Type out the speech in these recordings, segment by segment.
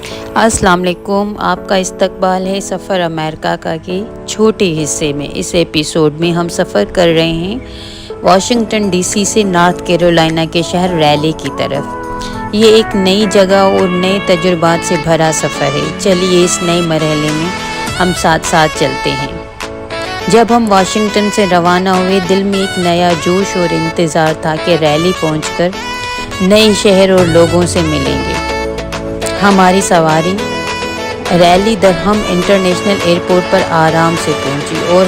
अस्सलाम वालेकुम। आपका इस्तकबाल है सफ़र अमेरिका का के छोटे हिस्से में। इस एपिसोड में हम सफ़र कर रहे हैं वाशिंगटन डीसी से नॉर्थ कैरोलिना के शहर रैली की तरफ। ये एक नई जगह और नए तजुर्बात से भरा सफ़र है। चलिए इस नए मरहले में हम साथ साथ चलते हैं। जब हम वाशिंगटन से रवाना हुए, दिल में एक नया जोश और इंतज़ार था कि रैली पहुंचकर नए शहर और लोगों से मिलेंगे। हमारी सवारी रैली दरहम इंटरनेशनल एयरपोर्ट पर आराम से पहुंची और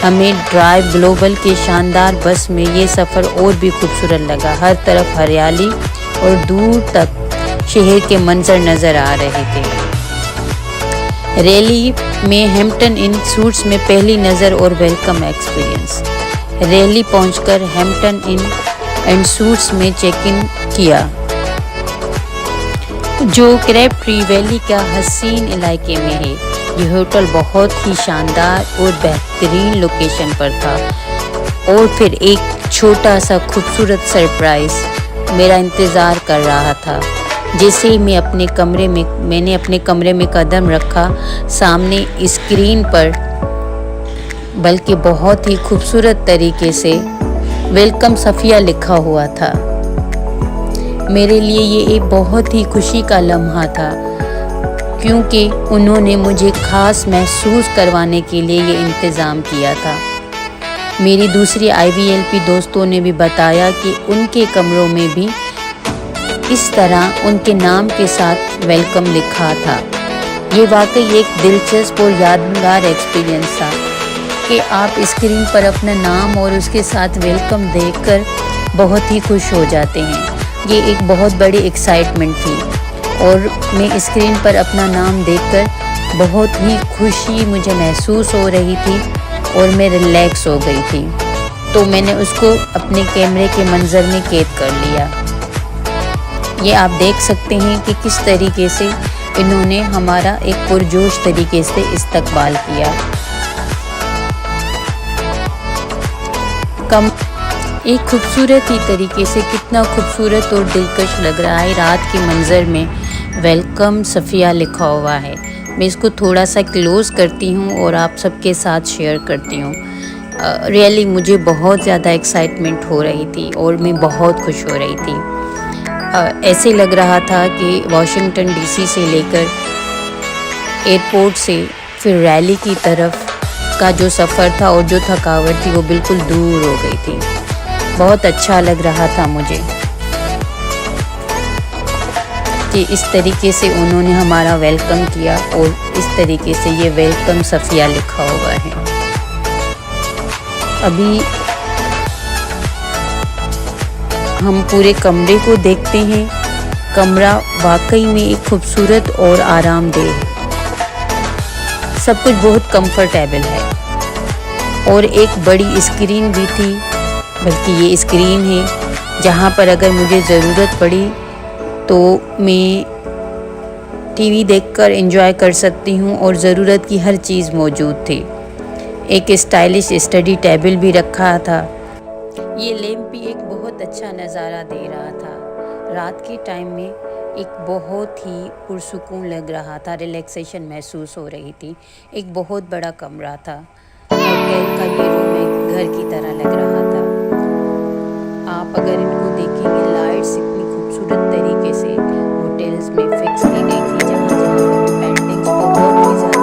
हमें ड्राइव ग्लोबल के शानदार बस में ये सफ़र और भी खूबसूरत लगा। हर तरफ हरियाली और दूर तक शहर के मंजर नज़र आ रहे थे। रैली में हैम्पटन इन सूट्स में पहली नज़र और वेलकम एक्सपीरियंस। रैली पहुंचकर हैम्पटन इन सूट्स में चेक इन किया, जो क्रैबट्री वैली का हसीन इलाके में है। यह होटल बहुत ही शानदार और बेहतरीन लोकेशन पर था और फिर एक छोटा सा खूबसूरत सरप्राइज़ मेरा इंतज़ार कर रहा था। जैसे ही मैंने अपने कमरे में कदम रखा, सामने स्क्रीन पर बल्कि बहुत ही खूबसूरत तरीके से वेलकम सफ़िया लिखा हुआ था। मेरे लिए ये एक बहुत ही खुशी का लम्हा था, क्योंकि उन्होंने मुझे ख़ास महसूस करवाने के लिए ये इंतज़ाम किया था। मेरी दूसरी IVLP दोस्तों ने भी बताया कि उनके कमरों में भी इस तरह उनके नाम के साथ वेलकम लिखा था। ये वाकई एक दिलचस्प और यादगार एक्सपीरियंस था कि आप स्क्रीन पर अपना नाम और उसके साथ वेलकम देखकर बहुत ही खुश हो जाते हैं। ये एक बहुत बड़ी एक्साइटमेंट थी और मैं स्क्रीन पर अपना नाम देखकर बहुत ही खुशी मुझे महसूस हो रही थी और मैं रिलैक्स हो गई थी। तो मैंने उसको अपने कैमरे के मंजर में कैद कर लिया। ये आप देख सकते हैं कि किस तरीके से इन्होंने हमारा एक पुरजोश तरीके से इस्तकबाल किया। एक खूबसूरत ही तरीके से कितना खूबसूरत और दिलकश लग रहा है। रात के मंज़र में वेलकम सफ़िया लिखा हुआ है। मैं इसको थोड़ा सा क्लोज़ करती हूँ और आप सबके साथ शेयर करती हूँ। रियली मुझे बहुत ज़्यादा एक्साइटमेंट हो रही थी और मैं बहुत खुश हो रही थी। ऐसे लग रहा था कि वाशिंगटन डीसी से लेकर एयरपोर्ट से फिर रैली की तरफ का जो सफ़र था और जो थकावट थी वो बिल्कुल दूर हो गई थी। बहुत अच्छा लग रहा था मुझे कि इस तरीके से उन्होंने हमारा वेलकम किया और इस तरीके से ये वेलकम सफ़िया लिखा हुआ है। अभी हम पूरे कमरे को देखते हैं। कमरा वाकई में एक खूबसूरत और आरामदेह है। सब कुछ बहुत कंफर्टेबल है और एक बड़ी स्क्रीन भी थी, बल्कि ये स्क्रीन है जहाँ पर अगर मुझे ज़रूरत पड़ी तो मैं टीवी देखकर एंजॉय कर सकती हूँ और ज़रूरत की हर चीज़ मौजूद थी। एक स्टाइलिश स्टडी टेबल भी रखा था। ये लैंप भी एक बहुत अच्छा नज़ारा दे रहा था। रात के टाइम में एक बहुत ही पुरसुकून लग रहा था, रिलैक्सेशन महसूस हो रही थी। एक बहुत बड़ा कमरा था, होटल का ये रूम एक घर की तरह लग रहा था। आप अगर इनको देखेंगे, लाइट्स इतनी खूबसूरत तरीके से होटल्स में फिक्स की गई थी, जहाँ पेंटिंग्स बहुत ही ज़्यादा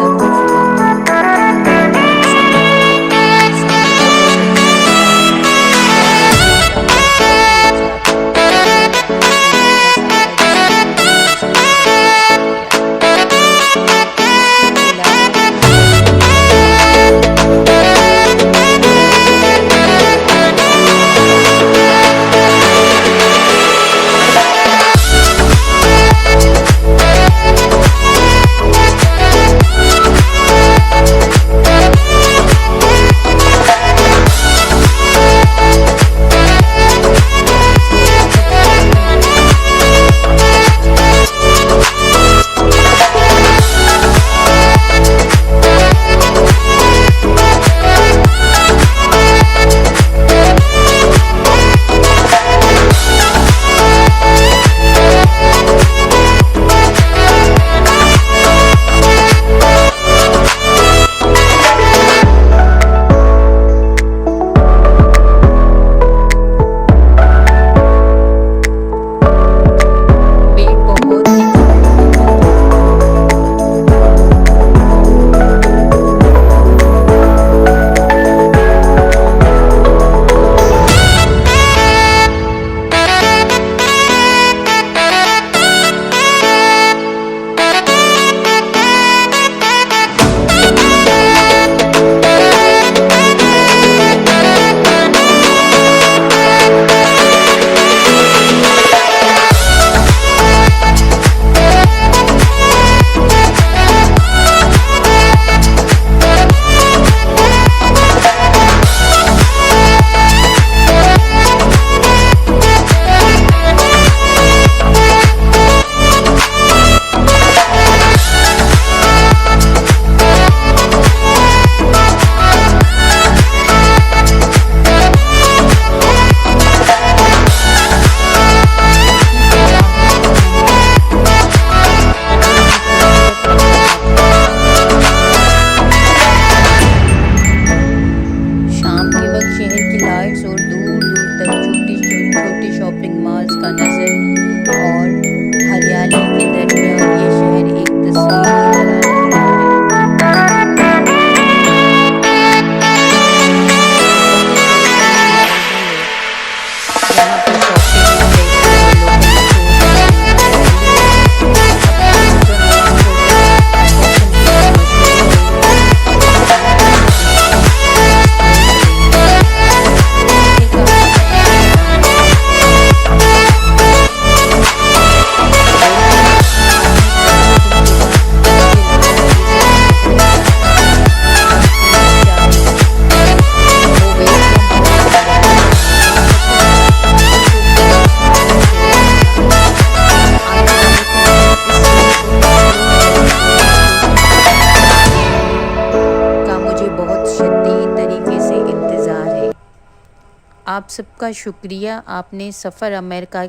आप सबका शुक्रिया, आपने सफ़र अमेरिका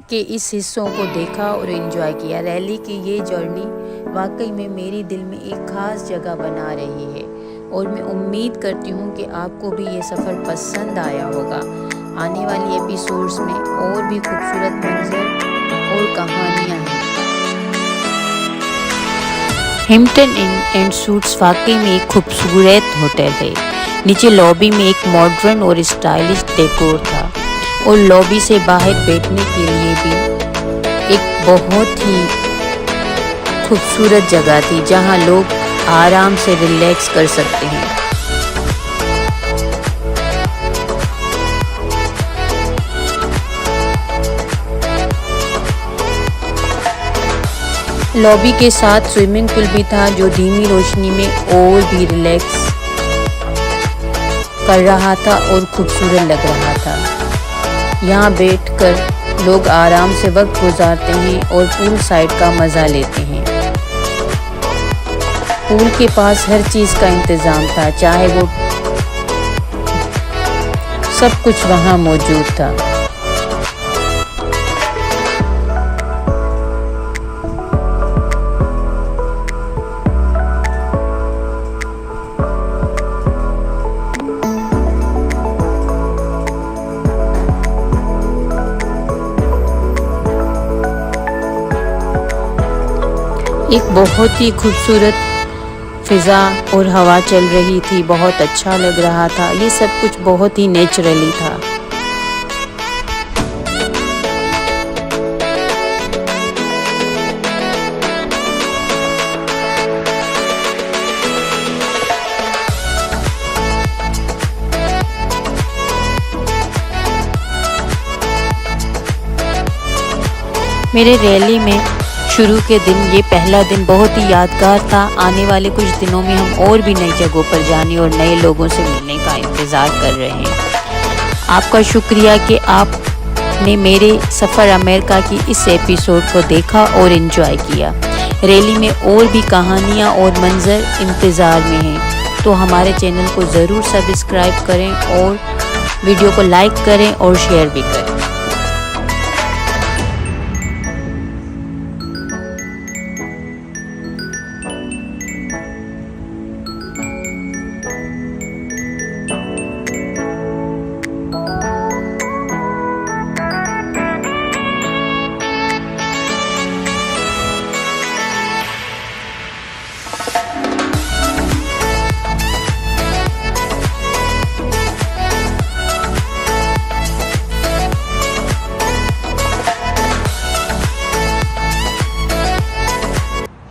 के इस हिस्सों को देखा और एंजॉय किया। रैली की ये जर्नी वाकई में मेरे दिल में एक ख़ास जगह बना रही है और मैं उम्मीद करती हूँ कि आपको भी ये सफ़र पसंद आया होगा। आने वाली एपिसोड्स में और भी खूबसूरत मंजर और कहानियाँ हैं। हिम्पटन इन एंड सूट्स वाकई में एक खूबसूरत होटल है। नीचे लॉबी में एक मॉडर्न और स्टाइलिश डेकोर था और लॉबी से बाहर बैठने के लिए भी एक बहुत ही खूबसूरत जगह थी जहां लोग आराम से रिलैक्स कर सकते हैं। लॉबी के साथ स्विमिंग पूल भी था जो धीमी रोशनी में और भी रिलैक्स कर रहा था और खूबसूरत लग रहा था। यहाँ बैठकर लोग आराम से वक्त गुजारते हैं और पूल साइड का मज़ा लेते हैं। पूल के पास हर चीज़ का इंतज़ाम था, चाहे वो सब कुछ वहाँ मौजूद था। एक बहुत ही खूबसूरत फिज़ा और हवा चल रही थी, बहुत अच्छा लग रहा था। ये सब कुछ बहुत ही नेचुरली था। मेरे रैली में शुरू के दिन ये पहला दिन बहुत ही यादगार था। आने वाले कुछ दिनों में हम और भी नई जगहों पर जाने और नए लोगों से मिलने का इंतज़ार कर रहे हैं। आपका शुक्रिया कि आपने मेरे सफ़र अमेरिका की इस एपिसोड को देखा और एंजॉय किया। रैली में और भी कहानियाँ और मंजर इंतज़ार में हैं, तो हमारे चैनल को ज़रूर सब्सक्राइब करें और वीडियो को लाइक करें और शेयर भी करें।